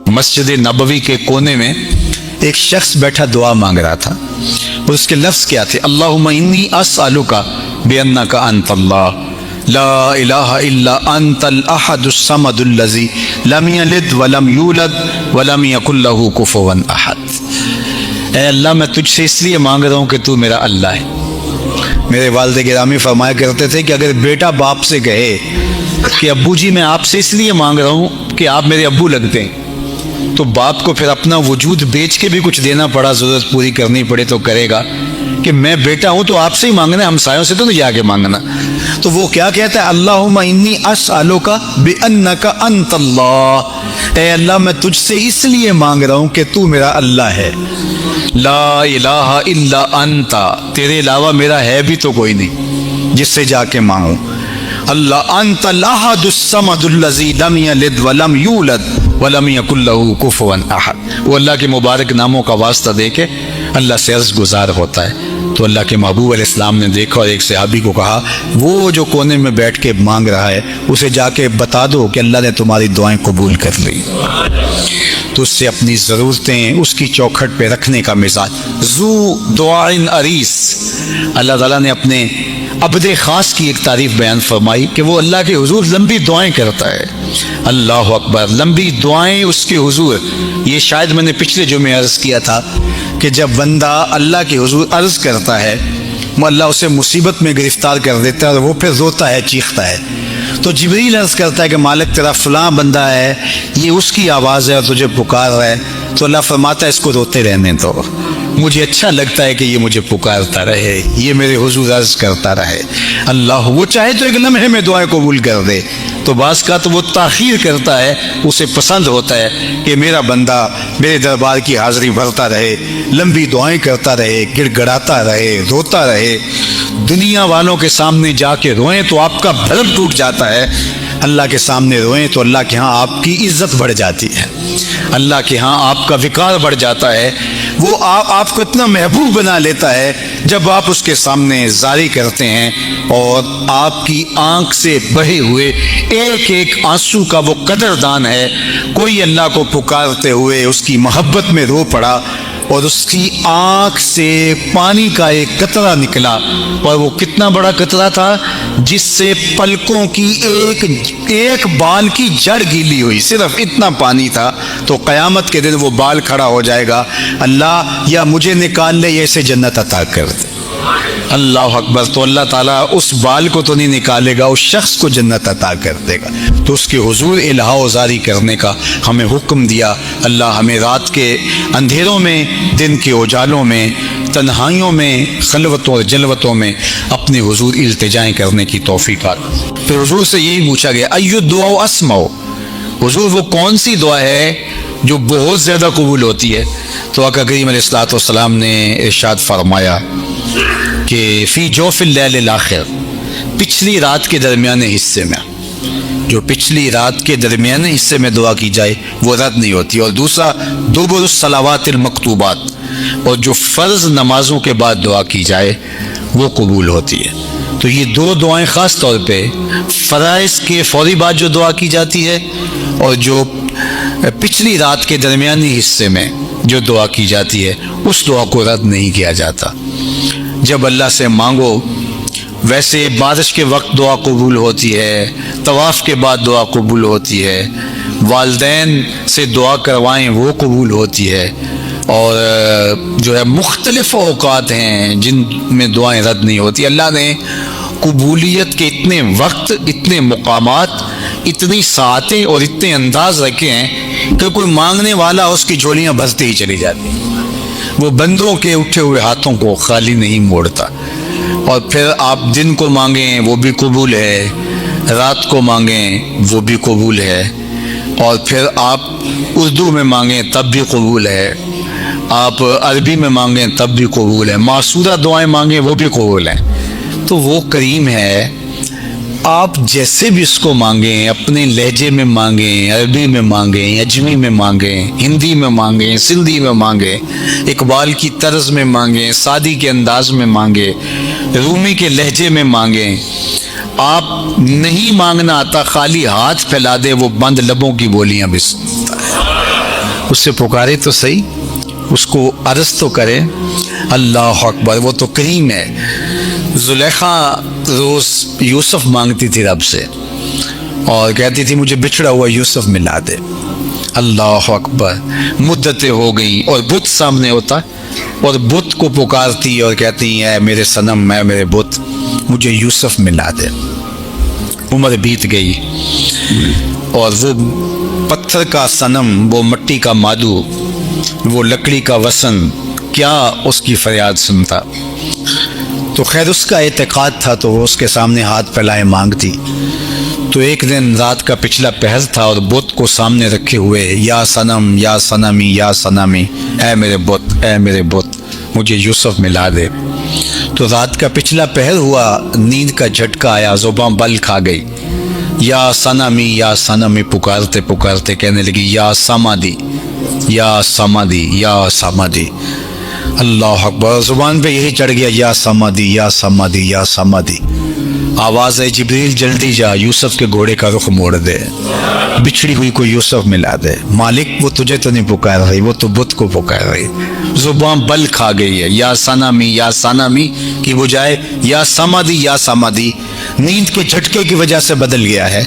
مسجد نبوی کے کونے میں ایک شخص بیٹھا دعا مانگ رہا تھا اور اس کے لفظ کیا تھے؟ اللہم انی اسألک بانک انت اللہ لا الہ الا انت الاحد الصمد الذی لم یلد ولم یولد ولم یکن لہ کفوا احد۔ اے اللہ میں تجھ سے اس لیے مانگ رہا ہوں کہ تو میرا اللہ ہے۔ میرے والد گرامی فرمایا کرتے تھے کہ اگر بیٹا باپ سے کہے کہ ابو جی میں آپ سے اس لیے مانگ رہا ہوں کہ آپ میرے ابو لگتے ہیں، تو باپ کو پھر اپنا وجود بیچ کے بھی کچھ دینا پڑا، ضرورت پوری کرنی پڑے تو کرے گا کہ میں بیٹا ہوں تو آپ سے ہی مانگنا ہے، ہمسایوں سے تو نہیں جا کے مانگنا۔ تو وہ کیا کہتا ہے؟ اللہم انی اسألک بانک انت اللہ، اے اللہ میں تجھ سے اس لیے مانگ رہا ہوں کہ تو میرا اللہ ہے، لا الہ الا انت، تیرے علاوہ میرا ہے بھی تو کوئی نہیں جس سے جا کے مانگوں۔ اللہ انت الاحد الصمد الذی لم یلد ولم یولد ولم یکن لہ کفوا احد۔ وہ اللہ کے مبارک ناموں کا واسطہ دے کے اللہ سے عرض گزار ہوتا ہے۔ تو اللہ کے محبوب علیہ السلام نے دیکھا اور ایک صحابی کو کہا وہ جو کونے میں بیٹھ کے مانگ رہا ہے اسے جا کے بتا دو کہ اللہ نے تمہاری دعائیں قبول کر لی۔ تو اس سے اپنی ضرورتیں اس کی چوکھٹ پہ رکھنے کا مزاج، ذو دعائن عریس۔ اللہ تعالیٰ نے اپنے عبد خاص کی ایک تعریف بیان فرمائی کہ وہ اللہ کے حضور لمبی دعائیں کرتا ہے۔ اللہ اکبر، لمبی دعائیں اس کے حضور۔ یہ شاید میں نے پچھلے جمعے عرض کیا تھا کہ جب بندہ اللہ کے حضور عرض کرتا ہے وہ اللہ اسے مصیبت میں گرفتار کر دیتا ہے اور وہ پھر روتا ہے، چیختا ہے، تو جبریل عرض کرتا ہے کہ مالک تیرا فلاں بندہ ہے، یہ اس کی آواز ہے اور تجھے پکار رہا ہے۔ تو اللہ فرماتا ہے اس کو روتے رہنے دو، مجھے اچھا لگتا ہے کہ یہ مجھے پکارتا رہے، یہ میرے حضور عرض کرتا رہے۔ اللہ وہ چاہے تو ایک لمحے میں دعائیں قبول کر دے، تو بعض کا تو وہ تاخیر کرتا ہے، اسے پسند ہوتا ہے کہ میرا بندہ میرے دربار کی حاضری بھرتا رہے، لمبی دعائیں کرتا رہے، گڑ گڑاتا رہے، روتا رہے۔ دنیا والوں کے سامنے جا کے روئیں تو آپ کا بھرم ٹوٹ جاتا ہے، اللہ کے سامنے روئیں تو اللہ کے ہاں آپ کی عزت بڑھ جاتی ہے، اللہ کے ہاں آپ کا وقار بڑھ جاتا ہے۔ وہ آپ کو اتنا محبوب بنا لیتا ہے جب آپ اس کے سامنے زاری کرتے ہیں اور آپ کی آنکھ سے بہے ہوئے ایک ایک آنسو کا وہ قدردان ہے۔ کوئی اللہ کو پکارتے ہوئے اس کی محبت میں رو پڑا اور اس کی آنکھ سے پانی کا ایک قطرہ نکلا، اور وہ کتنا بڑا قطرہ تھا، جس سے پلکوں کی ایک بال کی جڑ گیلی ہوئی، صرف اتنا پانی تھا۔ تو قیامت کے دن وہ بال کھڑا ہو جائے گا، اللہ یا مجھے نکال لے یا اسے جنت عطا کر دے۔ اللہ اکبر، تو اللہ تعالیٰ اس بال کو تو نہیں نکالے گا، اس شخص کو جنت عطا کر دے گا۔ تو اس کے حضور الہا و زاری کرنے کا ہمیں حکم دیا۔ اللہ ہمیں رات کے اندھیروں میں، دن کے اجالوں میں، تنہائیوں میں، خلوتوں اور جلوتوں میں اپنے حضور التجائیں کرنے کی توفیق عطا۔ پھر حضور سے یہی پوچھا گیا ایو دعا اسمع، حضور وہ کون سی دعا ہے جو بہت زیادہ قبول ہوتی ہے؟ تو آقا کریم علیہ الصلوۃ والسلام نے ارشاد فرمایا کہ فی جوف اللیل الاخر، پچھلی رات کے درمیانے حصے میں، جو پچھلی رات کے درمیانے حصے میں دعا کی جائے وہ رد نہیں ہوتی۔ اور دوسرا دبر الصلوات المکتوبات، اور جو فرض نمازوں کے بعد دعا کی جائے وہ قبول ہوتی ہے۔ تو یہ دو دعائیں خاص طور پہ فرائض کے فوری بعد جو دعا کی جاتی ہے اور جو پچھلی رات کے درمیانی حصے میں جو دعا کی جاتی ہے اس دعا کو رد نہیں کیا جاتا۔ جب اللہ سے مانگو، ویسے بارش کے وقت دعا قبول ہوتی ہے، طواف کے بعد دعا قبول ہوتی ہے، والدین سے دعا کروائیں وہ قبول ہوتی ہے، اور جو ہے مختلف اوقات ہیں جن میں دعائیں رد نہیں ہوتی۔ اللہ نے قبولیت کے اتنے وقت، اتنے مقامات، اتنی ساعتیں اور اتنے انداز رکھے ہیں کہ کوئی مانگنے والا اس کی جھولیاں بھرتے ہی چلی جاتی ہیں۔ وہ بندوں کے اٹھے ہوئے ہاتھوں کو خالی نہیں موڑتا۔ اور پھر آپ دن کو مانگیں وہ بھی قبول ہے، رات کو مانگیں وہ بھی قبول ہے، اور پھر آپ اردو میں مانگیں تب بھی قبول ہے، آپ عربی میں مانگیں تب بھی قبول ہے، معصورہ دعائیں مانگیں وہ بھی قبول ہیں۔ تو وہ کریم ہے، آپ جیسے بھی اس کو مانگیں، اپنے لہجے میں مانگیں، عربی میں مانگیں، اجمی میں مانگیں، ہندی میں مانگیں، سندھی میں مانگیں، اقبال کی طرز میں مانگیں، سعدی کے انداز میں مانگیں، رومی کے لہجے میں مانگیں. آپ نہیں مانگنا آتا, خالی ہاتھ پھیلا دے, وہ بند لبوں کی بولیاں بھی سنتا ہے. اس سے پکارے تو صحیح, اس کو عرض تو کرے. اللہ اکبر, وہ تو کریم ہے. زلیخا روز یوسف مانگتی تھی رب سے اور کہتی تھی مجھے بچھڑا ہوا یوسف ملا دے. اللہ اکبر, مدتیں ہو گئیں اور بت سامنے ہوتا اور بت کو پکارتی اور کہتی اے میرے صنم, اے میرے بت, مجھے یوسف ملا دے. عمر بیت گئی اور وہ پتھر کا صنم, وہ مٹی کا مادو, وہ لکڑی کا وسن کیا اس کی فریاد سنتا. تو خیر اس کا اعتقاد تھا تو وہ اس کے سامنے ہاتھ پھیلائے مانگتی. تو ایک دن رات کا پچھلا پہر تھا اور بت کو سامنے رکھے ہوئے, یا صنم یا صنمی یا صنمی, اے میرے بت, اے میرے بت, مجھے یوسف ملا دے. تو رات کا پچھلا پہر ہوا, نیند کا جھٹکا آیا, زباں بل کھا گئی. یا صنمی پکارتے پکارتے کہنے لگی یا سمادی, یا سمادی, یا سمادی. اللہ اکبر, زبان پہ یہی چڑھ گیا, یا سمادی, یا سمادی, یا سمادی. آواز ہے جبریل جلدی جا, یوسف کے گھوڑے کا رخ موڑ دے, بچھڑی ہوئی کو یوسف ملا دے. مالک وہ تجھے تو نہیں پکار رہی, وہ تو بت کو پکار رہی. زبان بل کھا گئی ہے, یا سنامی کی بجائے یا سمادی, یا سمادی. نیند کے جھٹکے کی وجہ سے بدل گیا ہے.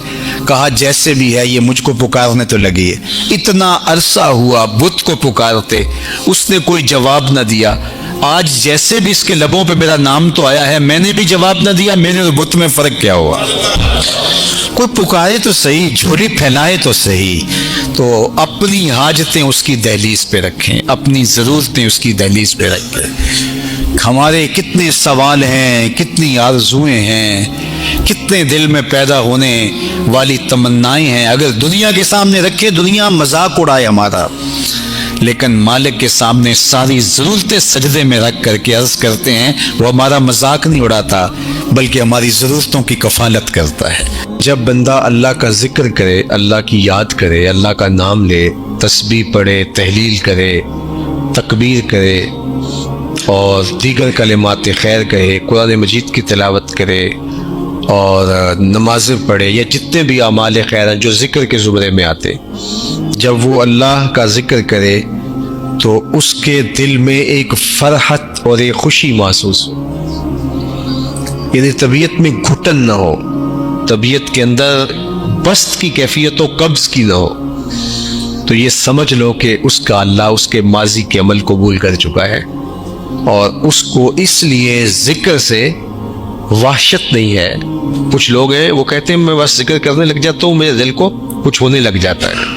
کہا جیسے بھی ہے یہ مجھ کو پکارنے تو لگی ہے. اتنا عرصہ ہوا بت کو پکارتے, اس نے کوئی جواب نہ دیا. آج جیسے بھی اس کے لبوں پہ میرا نام تو آیا ہے, میں نے بھی جواب نہ دیا. میرے اور بت میں فرق کیا ہوا؟ کوئی پکارے تو صحیح, جھولی پھیلائے تو صحیح. تو اپنی حاجتیں اس کی دہلیز پہ رکھیں, اپنی ضرورتیں اس کی دہلیز پہ رکھیں. ہمارے کتنے سوال ہیں, کتنی آرزوئیں ہیں, کتنے دل میں پیدا ہونے والی تمنائیں ہیں. اگر دنیا کے سامنے رکھے, دنیا مذاق اڑائے ہمارا, لیکن مالک کے سامنے ساری ضرورتیں سجدے میں رکھ کر کے عرض کرتے ہیں, وہ ہمارا مذاق نہیں اڑاتا بلکہ ہماری ضرورتوں کی کفالت کرتا ہے. جب بندہ اللہ کا ذکر کرے, اللہ کی یاد کرے, اللہ کا نام لے, تسبیح پڑھے, تحلیل کرے, تکبیر کرے اور دیگر کلمات خیر کہے, قرآن مجید کی تلاوت کرے اور نمازیں پڑھے, یا جتنے بھی اعمال خیر ہیں جو ذکر کے زمرے میں آتے, جب وہ اللہ کا ذکر کرے تو اس کے دل میں ایک فرحت اور ایک خوشی محسوس ہو. یعنی طبیعت میں گھٹن نہ ہو, طبیعت کے اندر بست کی کیفیت و قبض کی نہ ہو. تو یہ سمجھ لو کہ اس کا اللہ اس کے ماضی کے عمل قبول کر چکا ہے, اور اس کو اس لیے ذکر سے وحشت نہیں ہے. کچھ لوگ ہیں وہ کہتے ہیں میں بس ذکر کرنے لگ جاتا ہوں, میرے دل کو کچھ ہونے لگ جاتا ہے.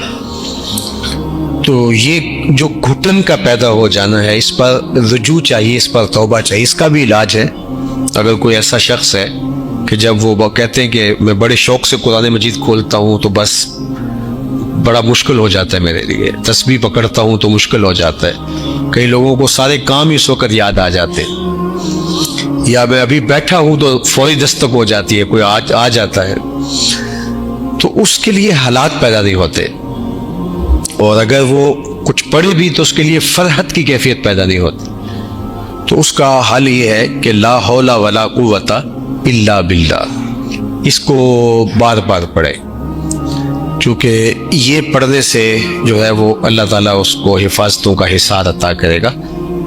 تو یہ جو گھٹن کا پیدا ہو جانا ہے, اس پر رجوع چاہیے, اس پر توبہ چاہیے. اس کا بھی علاج ہے. اگر کوئی ایسا شخص ہے کہ جب وہ کہتے ہیں کہ میں بڑے شوق سے قرآن مجید کھولتا ہوں تو بس بڑا مشکل ہو جاتا ہے میرے لیے, تسبیح پکڑتا ہوں تو مشکل ہو جاتا ہے, کئی لوگوں کو سارے کام اس وقت یاد آ جاتے, یا میں ابھی بیٹھا ہوں تو فوری دستک ہو جاتی ہے, کوئی آ جاتا ہے. تو اس کے لیے حالات پیدا نہیں ہوتے, اور اگر وہ کچھ پڑھے بھی تو اس کے لیے فرحت کی کیفیت پیدا نہیں ہوتی. تو اس کا حل یہ ہے کہ لا حول ولا قوت الا باللہ, اس کو بار بار پڑھے, چونکہ یہ پڑھنے سے جو ہے وہ اللہ تعالیٰ اس کو حفاظتوں کا حصار عطا کرے گا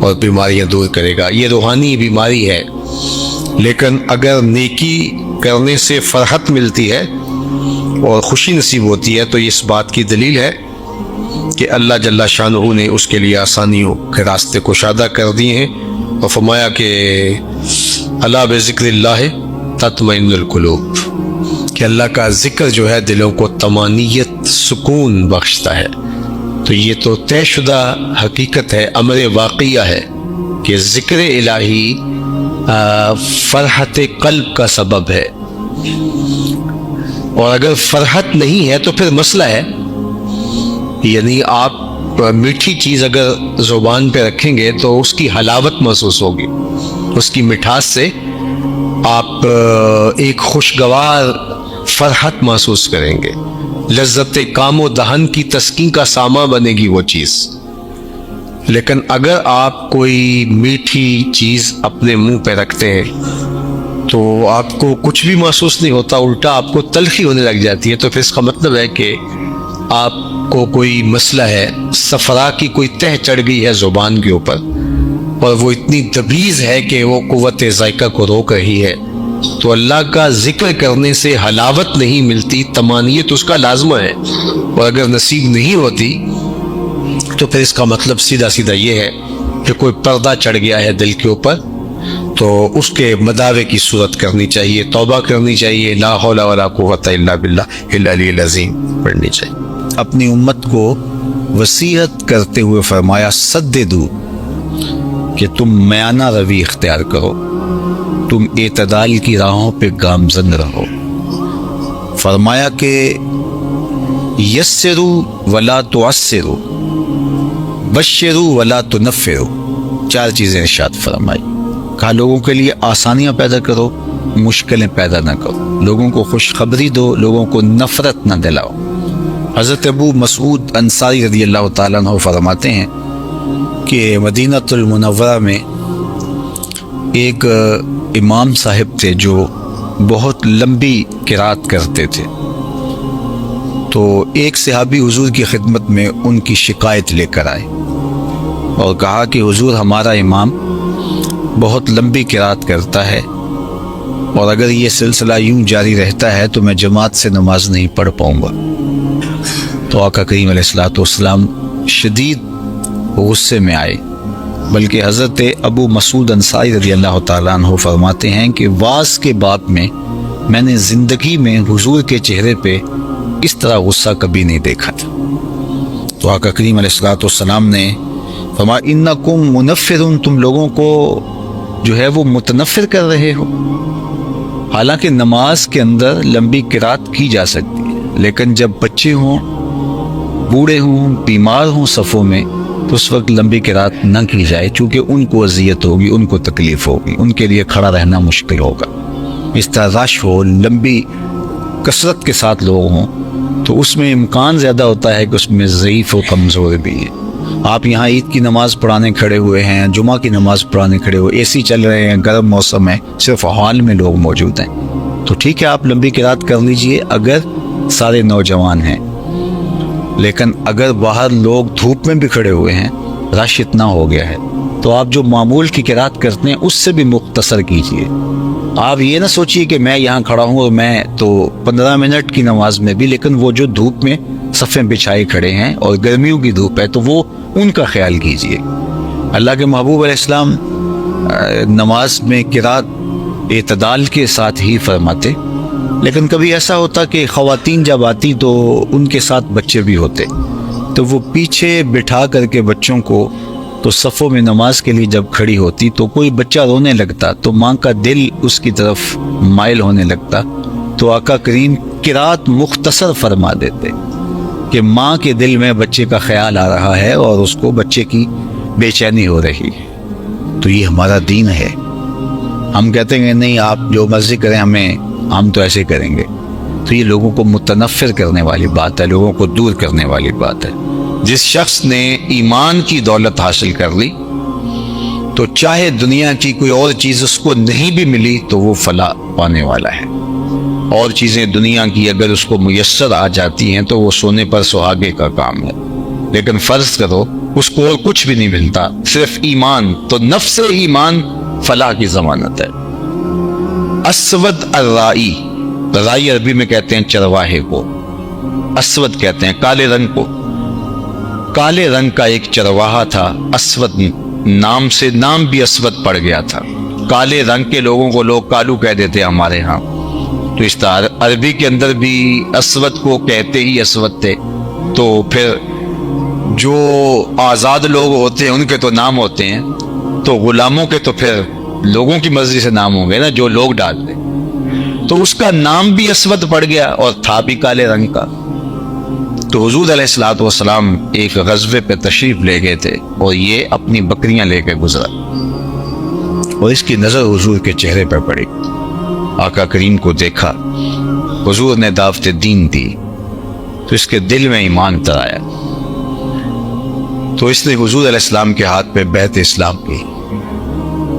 اور بیماریاں دور کرے گا. یہ روحانی بیماری ہے, لیکن اگر نیکی کرنے سے فرحت ملتی ہے اور خوشی نصیب ہوتی ہے تو یہ اس بات کی دلیل ہے کہ اللہ جل شانہ نے اس کے لیے آسانیوں کے راستے کشادہ کر دیے ہیں, اور فرمایا کہ الا بذکر اللہ تطمئن القلوب, کہ اللہ کا ذکر جو ہے دلوں کو طمانینت, سکون بخشتا ہے. تو یہ تو طے شدہ حقیقت ہے, امر واقعہ ہے کہ ذکر الہی فرحت قلب کا سبب ہے. اور اگر فرحت نہیں ہے تو پھر مسئلہ ہے. یعنی آپ میٹھی چیز اگر زبان پہ رکھیں گے تو اس کی حلاوت محسوس ہوگی, اس کی مٹھاس سے آپ ایک خوشگوار فرحت محسوس کریں گے, لذت کام و دہن کی تسکین کا سامان بنے گی وہ چیز. لیکن اگر آپ کوئی میٹھی چیز اپنے منہ پہ رکھتے ہیں تو آپ کو کچھ بھی محسوس نہیں ہوتا، الٹا آپ کو تلخی ہونے لگ جاتی ہے، تو پھر اس کا مطلب ہے کہ آپ کو کوئی مسئلہ ہے، صفرا کی کوئی تہ چڑھ گئی ہے زبان کے اوپر، اور وہ اتنی تبریز ہے کہ وہ قوت ذائقہ کو روک رہی ہے۔ تو اللہ کا ذکر کرنے سے حلاوت نہیں ملتی، طمانینت اس کا لازمہ ہے، اور اگر نصیب نہیں ہوتی تو پھر اس کا مطلب سیدھا سیدھا یہ ہے کہ کوئی پردہ چڑھ گیا ہے دل کے اوپر، تو اس کے مداوے کی صورت کرنی چاہیے، توبہ کرنی چاہیے، لا حول ولا قوت الا باللہ العلی العظیم پڑھنی چاہیے۔ اپنی امت کو وصیت کرتے ہوئے فرمایا سددو، کہ تم میانہ روی اختیار کرو، تم اعتدال کی راہوں پہ گامزن رہو۔ فرمایا کہ یسرو ولا تعسرو، بشرو ولا تنفرو، 4 چیزیں ارشاد فرمائی۔ کہا لوگوں کے لیے آسانیاں پیدا کرو، مشکلیں پیدا نہ کرو، لوگوں کو خوشخبری دو، لوگوں کو نفرت نہ دلاؤ۔ حضرت ابو مسعود انصاری رضی اللہ تعالیٰ عنہ فرماتے ہیں کہ مدینہ المنورہ میں ایک امام صاحب تھے جو بہت لمبی قرات کرتے تھے، تو ایک صحابی حضور کی خدمت میں ان کی شکایت لے کر آئے اور کہا کہ حضور ہمارا امام بہت لمبی قرات کرتا ہے، اور اگر یہ سلسلہ یوں جاری رہتا ہے تو میں جماعت سے نماز نہیں پڑھ پاؤں گا۔ تو آقا کریم علیہ الصلوۃ والسلام شدید غصے میں آئے، بلکہ حضرت ابو مسعود انصاری رضی اللہ تعالیٰ عنہ فرماتے ہیں کہ واعظ کے باب میں نے زندگی میں حضور کے چہرے پہ اس طرح غصہ کبھی نہیں دیکھا تھا۔ تو آقا کریم علیہ الصلوۃ والسلام نے فرمایا انکم منفرون، تم لوگوں کو جو ہے وہ متنفر کر رہے ہو۔ حالانکہ نماز کے اندر لمبی قرات کی جا سکتی ہے، لیکن جب بچے ہوں، بوڑھے ہوں، بیمار ہوں صفوں میں، تو اس وقت لمبی قرات نہ کی جائے، چونکہ ان کو اذیت ہوگی، ان کو تکلیف ہوگی، ان کے لیے کھڑا رہنا مشکل ہوگا۔ اس طرح رش ہو، لمبی کثرت کے ساتھ لوگ ہوں، تو اس میں امکان زیادہ ہوتا ہے کہ اس میں ضعیف و کمزور بھی ہے۔ آپ یہاں عید کی نماز پڑھانے کھڑے ہوئے ہیں، جمعہ کی نماز پڑھانے کھڑے ہوئے، اے سی چل رہے ہیں، گرم موسم ہے، صرف ہال میں لوگ موجود ہیں، تو ٹھیک ہے آپ لمبی قرات کر لیجئے اگر سارے نوجوان ہیں، لیکن اگر باہر لوگ دھوپ میں بھی کھڑے ہوئے ہیں، رش اتنا ہو گیا ہے، تو آپ جو معمول کی قرات کرتے ہیں اس سے بھی مختصر کیجئے۔ آپ یہ نہ سوچئے کہ میں یہاں کھڑا ہوں اور میں تو 15 منٹ کی نماز میں بھی، لیکن وہ جو دھوپ میں صفیں بچھائے کھڑے ہیں اور گرمیوں کی دھوپ ہے تو وہ ان کا خیال کیجئے۔ اللہ کے محبوب علیہ السلام نماز میں قرات اعتدال کے ساتھ ہی فرماتے، لیکن کبھی ایسا ہوتا کہ خواتین جب آتی تو ان کے ساتھ بچے بھی ہوتے، تو وہ پیچھے بٹھا کر کے بچوں کو، تو صفوں میں نماز کے لیے جب کھڑی ہوتی تو کوئی بچہ رونے لگتا تو ماں کا دل اس کی طرف مائل ہونے لگتا، تو آقا کریم قرات مختصر فرما دیتے کہ ماں کے دل میں بچے کا خیال آ رہا ہے اور اس کو بچے کی بے چینی ہو رہی ہے۔ تو یہ ہمارا دین ہے۔ ہم کہتے ہیں نہیں آپ جو مرضی کریں، ہم تو ایسے کریں گے، تو یہ لوگوں کو متنفر کرنے والی بات ہے، لوگوں کو دور کرنے والی بات ہے۔ جس شخص نے ایمان کی دولت حاصل کر لی تو چاہے دنیا کی کوئی اور چیز اس کو نہیں بھی ملی تو وہ فلاح پانے والا ہے۔ اور چیزیں دنیا کی اگر اس کو میسر آ جاتی ہیں تو وہ سونے پر سہاگے کا کام ہے، لیکن فرض کرو اس کو اور کچھ بھی نہیں ملتا، صرف ایمان، تو نفس ایمان فلاح کی ضمانت ہے۔ اسود الرائی، رائی عربی میں کہتے ہیں چرواہے کو، اسود کہتے ہیں کالے رنگ کو۔ کالے رنگ کا ایک چرواہا تھا، اسود نام سے، نام بھی اسود پڑ گیا تھا۔ کالے رنگ کے لوگوں کو لوگ کالو کہہ دیتے ہمارے ہاں، تو اس طرح عربی کے اندر بھی اسود کو کہتے ہی اسود تھے۔ تو پھر جو آزاد لوگ ہوتے ہیں ان کے تو نام ہوتے ہیں، تو غلاموں کے تو پھر لوگوں کی مرضی سے نام ہوں گے نا، جو لوگ ڈال دیں۔ تو اس کا نام بھی اسود پڑ گیا اور تھا بھی کالے رنگ کا۔ تو حضور علیہ الصلوۃ والسلام ایک غزوے پہ تشریف لے گئے تھے اور یہ اپنی بکریاں لے کے گزرا، اور اس کی نظر حضور کے چہرے پہ پڑی۔ آقا کریم کو دیکھا، حضور نے دعوت دین دی تو اس کے دل میں ایمان اتر آیا، تو اس نے حضور علیہ السلام کے ہاتھ پہ بیعت اسلام کی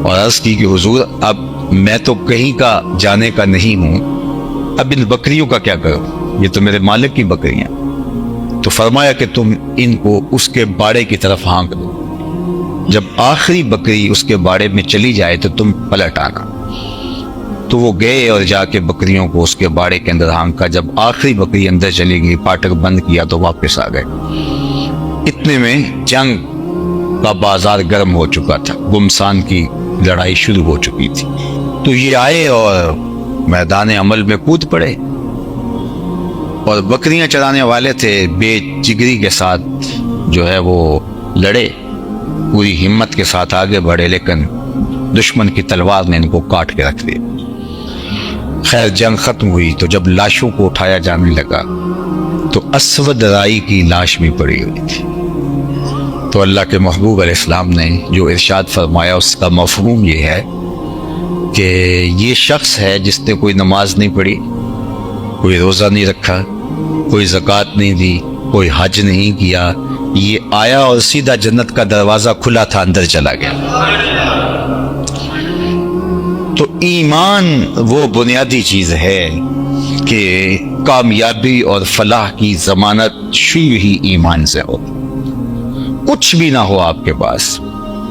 اور عرض کی کہ حضور اب میں تو کہیں کا جانے کا نہیں ہوں، اب ان بکریوں کا کیا کروں، یہ تو میرے مالک کی بکریاں۔ تو فرمایا کہ تم ان کو اس کے باڑے کی طرف ہانک دو، جب آخری بکری اس کے باڑے میں چلی جائے تو تم پلٹ آنا۔ تو وہ گئے اور جا کے بکریوں کو اس کے باڑے کے اندر ہانکا، جب آخری بکری اندر چلی گئی، پاٹک بند کیا تو واپس آ گئے۔ اتنے میں جنگ کا بازار گرم ہو چکا تھا، گمسان کی لڑائی شروع ہو چکی تھی۔ تو یہ آئے اور میدان عمل میں کود پڑے، اور بکریاں چرانے والے تھے، بے جگری کے ساتھ جو ہے وہ لڑے، پوری ہمت کے ساتھ آگے بڑھے، لیکن دشمن کی تلوار نے ان کو کاٹ کے رکھ دیا۔ خیر جنگ ختم ہوئی تو جب لاشوں کو اٹھایا جانے لگا تو اسود رائی کی لاش بھی پڑی ہوئی تھی۔ تو اللہ کے محبوب علیہ السلام نے جو ارشاد فرمایا اس کا مفہوم یہ ہے کہ یہ شخص ہے جس نے کوئی نماز نہیں پڑھی، کوئی روزہ نہیں رکھا، کوئی زکوٰۃ نہیں دی، کوئی حج نہیں کیا، یہ آیا اور سیدھا جنت کا دروازہ کھلا تھا، اندر چلا گیا۔ تو ایمان وہ بنیادی چیز ہے کہ کامیابی اور فلاح کی ضمانت شروع ہی ایمان سے ہو۔ کچھ بھی نہ ہو آپ کے پاس،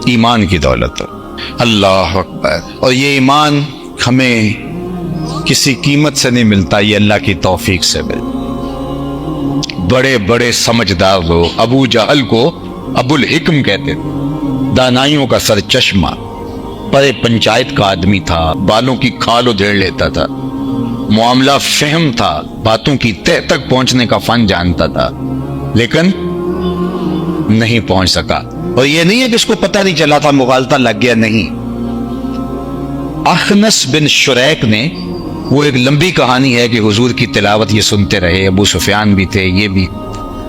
ایمان کی دولت ہو۔ اللہ اکبر۔ اور یہ ایمان ہمیں کسی قیمت سے نہیں ملتا، یہ اللہ کی توفیق سے ملتا۔ بڑے بڑے سمجھدار لوگ، ابو جہل کو ابو الحکم کہتے تھے، دانائیوں کا سر چشمہ، بڑے پنچایت کا آدمی تھا، بالوں کی کھال ادھیڑ لیتا تھا، معاملہ فہم تھا، باتوں کی تہ تک پہنچنے کا فن جانتا تھا، لیکن نہیں پہنچ سکا۔ اور یہ نہیں ہے کہ اس کو پتہ نہیں چلا تھا، مغالطہ لگ گیا، نہیں۔ اخنس بن شریک نے، وہ ایک لمبی کہانی ہے کہ حضور کی تلاوت یہ سنتے رہے، ابو سفیان بھی تھے، یہ بھی،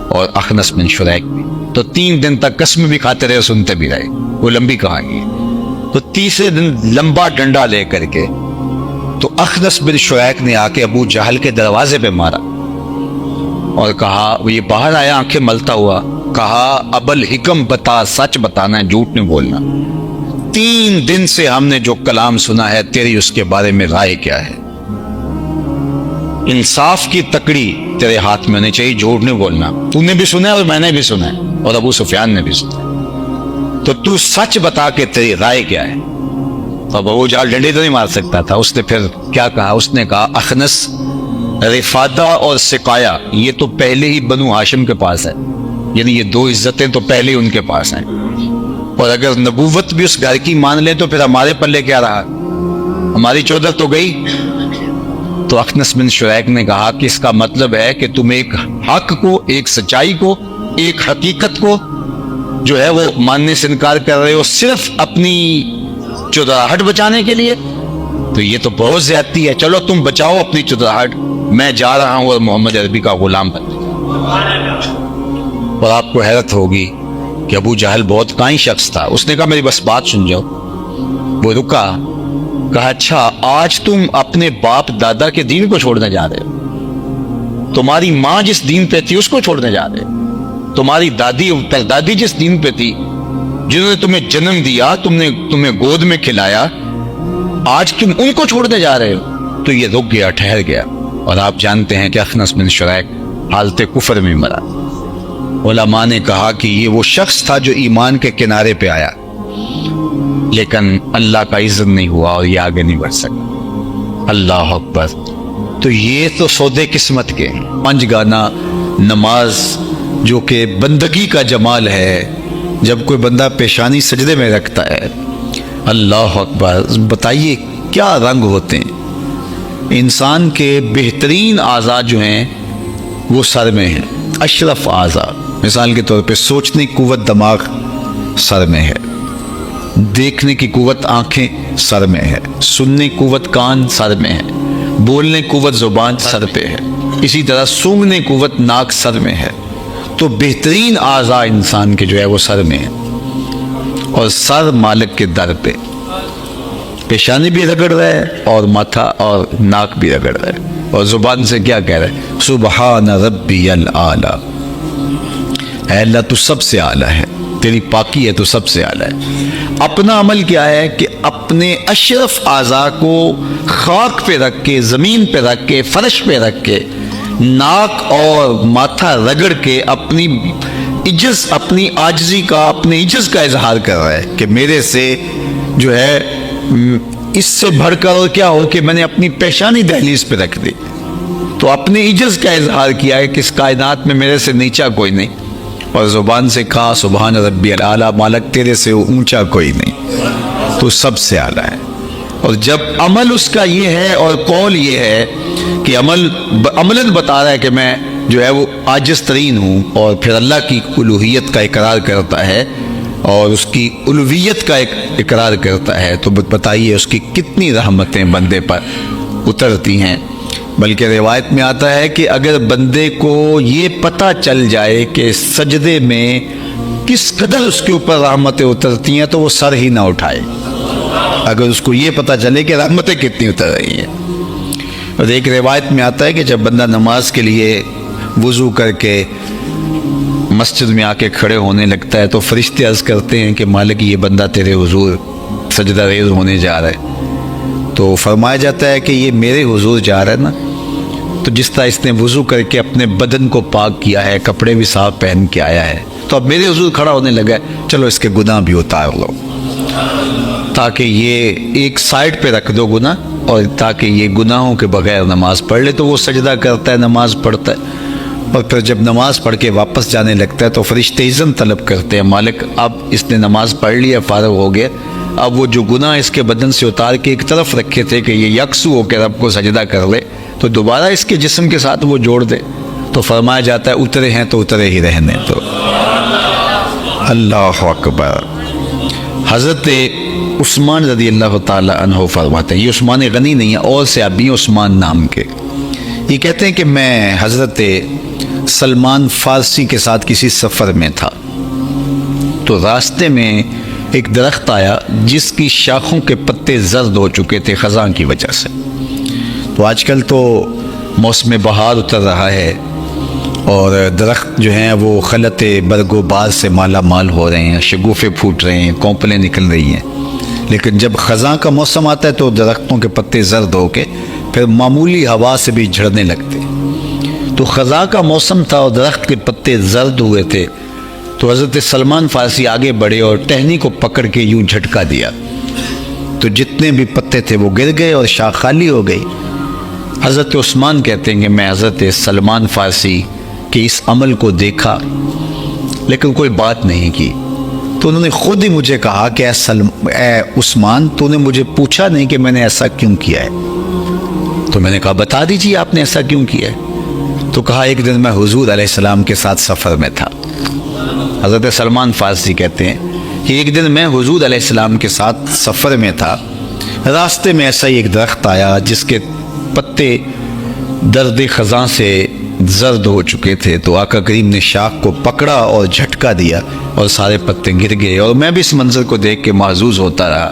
اور اخنس بن شریک بھی، تو 3 دن تک قسم بھی کھاتے رہے، سنتے بھی رہے، وہ لمبی کہانی ہے۔ تو تیسرے دن لمبا ڈنڈا لے کر کے تو اخنس بن شریک نے آ کے ابو جہل کے دروازے پہ مارا اور کہا، وہ یہ باہر آیا آنکھیں ملتا ہوا، کہا ابو الحکم بتا، سچ بتانا ہے، جھوٹ نہیں بولنا، 3 دن سے ہم نے جو کلام سنا ہے، تیری اس کے بارے میں رائے کیا ہے؟ انصاف کی تکڑی تیرے ہاتھ میں ہونی چاہیے، جھوٹ نہیں بولنا، تو نے بھی سنا ہے اور میں نے بھی سنا ہے اور ابو سفیان نے بھی سنا ہے، تو تو سچ بتا کہ تیری رائے کیا ہے۔ تو ابو جہل ڈنڈے تو نہیں مار سکتا تھا، اس نے پھر کیا کہا؟ اس نے کہا، اخنس، رفادہ اور سقایا یہ تو پہلے ہی بنو ہاشم کے پاس ہے، یعنی یہ 2 عزتیں تو پہلے ہی ان کے پاس ہیں، اور اگر نبوت بھی اس گھر کی مان لیں تو پھر ہمارے پلے کیا رہا، ہماری چودر تو گئی۔ تو اخنس بن شریک نے کہا کہ اس کا مطلب ہے کہ تم ایک حق کو، ایک سچائی کو، ایک حقیقت کو جو ہے وہ ماننے سے انکار کر رہے ہو صرف اپنی چودراہٹ بچانے کے لیے، تو یہ تو بہت زیادتی ہے، چلو تم بچاؤ اپنی چودراہٹ، میں جا رہا ہوں اور محمد عربی کا غلام بن۔ اور آپ کو حیرت ہوگی کہ ابو جہل بہت کائن شخص تھا، اس نے کہا میری بس بات سن جاؤ۔ وہ رکا، کہا اچھا آج تم اپنے باپ دادا کے دین کو چھوڑنے جا رہے ہو، تمہاری ماں جس دین پہ تھی اس کو چھوڑنے جا رہے ہو، تمہاری دادی پردادی جس دین پہ تھی، جنہوں نے تمہیں جنم دیا، تمہیں گود میں کھلایا، آج تم ان کو چھوڑنے جا رہے ہو۔ تو یہ رک گیا، ٹھہر گیا، اور آپ جانتے ہیں کہ اخنس بن شریک حالت کفر میں مرا۔ علماء نے کہا کہ یہ وہ شخص تھا جو ایمان کے کنارے پہ آیا، لیکن اللہ کا اذن نہیں ہوا اور یہ آگے نہیں بڑھ سکا۔ اللہ اکبر۔ تو یہ تو سودے قسمت کے، 5 گانا نماز جو کہ بندگی کا جمال ہے، جب کوئی بندہ پیشانی سجدے میں رکھتا ہے، اللہ اکبر، بتائیے کیا رنگ ہوتے ہیں۔ انسان کے بہترین اعضاء جو ہیں وہ سر میں ہیں، اشرف اعضاء، مثال کے طور پہ سوچنے کی قوت دماغ سر میں ہے، دیکھنے کی قوت آنکھیں سر میں ہے، سننے کی قوت کان سر میں ہے، بولنے کی قوت زبان سر پہ ہے، اسی طرح سونگنے کی قوت ناک سر میں ہے۔ تو بہترین اعضاء انسان کے جو ہے وہ سر میں ہے، اور سر مالک کے در پہ، پیشانی بھی رگڑ رہا ہے اور ماتھا اور ناک بھی رگڑ رہا ہے، اور زبان سے کیا کہہ رہا ہے؟ سبحان ربی الاعلی، اے اللہ تو سب سے اعلیٰ ہے، تیری پاکی ہے تو سب سے اعلیٰ ہے۔ اپنا عمل کیا ہے کہ اپنے اشرف اعضاء کو خاک پہ رکھ کے، زمین پہ رکھ کے، فرش پہ رکھ کے، ناک اور ماتھا رگڑ کے اپنی عجز، اپنی عاجزی کا، اپنے عجز کا اظہار کر رہا ہے کہ میرے سے جو ہے اس سے بڑھ کر اور کیا ہو کہ میں نے اپنی پیشانی دہلیز پہ رکھ دی۔ تو اپنے عجز کا اظہار کیا ہے کہ اس کائنات میں میرے سے نیچا کوئی نہیں، اور زبان سے کہا سبحان ربی الاعلیٰ، مالک تیرے سے اونچا کوئی نہیں، تو سب سے اعلیٰ ہے۔ اور جب عمل اس کا یہ ہے اور قول یہ ہے کہ عملاً بتا رہا ہے کہ میں جو ہے وہ عاجز ترین ہوں، اور پھر اللہ کی الوہیت کا اقرار کرتا ہے اور اس کی الوہیت کا اقرار کرتا ہے، تو بتائیے اس کی کتنی رحمتیں بندے پر اترتی ہیں۔ بلکہ روایت میں آتا ہے کہ اگر بندے کو یہ پتہ چل جائے کہ سجدے میں کس قدر اس کے اوپر رحمتیں اترتی ہیں تو وہ سر ہی نہ اٹھائے، اگر اس کو یہ پتہ چلے کہ رحمتیں کتنی اتر رہی ہیں۔ اور ایک روایت میں آتا ہے کہ جب بندہ نماز کے لیے وضو کر کے مسجد میں آ کے کھڑے ہونے لگتا ہے تو فرشتے عرض کرتے ہیں کہ مالک یہ بندہ تیرے حضور سجدہ ریز ہونے جا رہا ہے، تو فرمایا جاتا ہے کہ یہ میرے حضور جا رہا ہے نا، تو جس طرح اس نے وضو کر کے اپنے بدن کو پاک کیا ہے، کپڑے بھی صاف پہن کے آیا ہے، تو اب میرے حضور کھڑا ہونے لگا ہے، چلو اس کے گناہ بھی اتار لو، تاکہ یہ ایک سائڈ پہ رکھ دو گناہ، اور تاکہ یہ گناہوں کے بغیر نماز پڑھ لے۔ تو وہ سجدہ کرتا ہے، نماز پڑھتا ہے، اور پھر جب نماز پڑھ کے واپس جانے لگتا ہے تو فرشتے اذن طلب کرتے ہیں، مالک اب اس نے نماز پڑھ لی ہے، فارغ ہو گیا، اب وہ جو گناہ اس کے بدن سے اتار کے ایک طرف رکھے تھے کہ یہ یکسو ہو کے رب کو سجدہ کر لے، تو دوبارہ اس کے جسم کے ساتھ وہ جوڑ دے۔ تو فرمایا جاتا ہے اترے ہیں تو اترے ہی رہنے تو۔ اللہ اکبر۔ حضرت عثمان رضی اللہ تعالی عنہ فرماتے ہیں، یہ عثمان غنی نہیں ہے، اور سے ابھی عثمان نام کے، یہ کہتے ہیں کہ میں حضرت سلمان فارسی کے ساتھ کسی سفر میں تھا، تو راستے میں ایک درخت آیا جس کی شاخوں کے پتے زرد ہو چکے تھے خزاں کی وجہ سے۔ تو آج کل تو موسم بہار اتر رہا ہے اور درخت جو ہیں وہ خلط برگ و بار سے مالا مال ہو رہے ہیں، شگوفے پھوٹ رہے ہیں، کونپلیں نکل رہی ہیں، لیکن جب خزاں کا موسم آتا ہے تو درختوں کے پتے زرد ہو کے پھر معمولی ہوا سے بھی جھڑنے لگتے۔ تو خزاں کا موسم تھا اور درخت کے پتے زرد ہوئے تھے، تو حضرت سلمان فارسی آگے بڑھے اور ٹہنی کو پکڑ کے یوں جھٹکا دیا، تو جتنے بھی پتے تھے وہ گر گئے اور شاخ خالی ہو گئی۔ حضرت عثمان کہتے ہیں کہ میں حضرت سلمان فارسی کے اس عمل کو دیکھا لیکن کوئی بات نہیں کی، تو انہوں نے خود ہی مجھے کہا کہ اے عثمان، تو نے مجھے پوچھا نہیں کہ میں نے ایسا کیوں کیا ہے؟ تو میں نے کہا بتا دیجیے آپ نے ایسا کیوں کیا ہے؟ تو کہا ایک دن میں حضور علیہ السلام کے ساتھ سفر میں تھا۔ حضرت سلمان فارسی کہتے ہیں کہ ایک دن میں حضور علیہ السلام کے ساتھ سفر میں تھا، راستے میں ایسا ہی ایک درخت آیا جس کے پتے درد خزاں سے زرد ہو چکے تھے، تو آقا کریم نے شاخ کو پکڑا اور جھٹکا دیا اور سارے پتے گر گئے، اور میں بھی اس منظر کو دیکھ کے محظوظ ہوتا رہا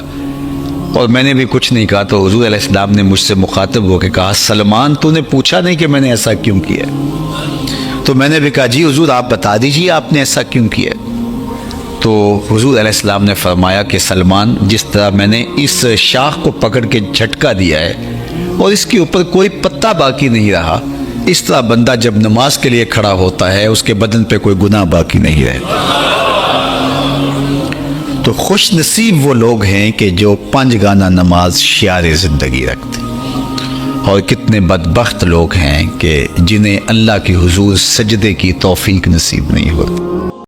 اور میں نے بھی کچھ نہیں کہا۔ تو حضور علیہ السلام نے مجھ سے مخاطب ہو کے کہا سلمان، تو نے پوچھا نہیں کہ میں نے ایسا کیوں کیا؟ تو میں نے بھی کہا جی حضور آپ بتا دیجیے آپ نے ایسا کیوں کیا؟ تو حضور علیہ السلام نے فرمایا کہ سلمان، جس طرح میں نے اس شاخ کو پکڑ کے جھٹکا دیا ہے اور اس کے اوپر کوئی پتا باقی نہیں رہا، اس طرح بندہ جب نماز کے لیے کھڑا ہوتا ہے اس کے بدن پہ کوئی گناہ باقی نہیں رہتا۔ تو خوش نصیب وہ لوگ ہیں کہ جو 5 گانا نماز شعار زندگی رکھتے ہیں، اور کتنے بدبخت لوگ ہیں کہ جنہیں اللہ کے حضور سجدے کی توفیق نصیب نہیں ہوتی۔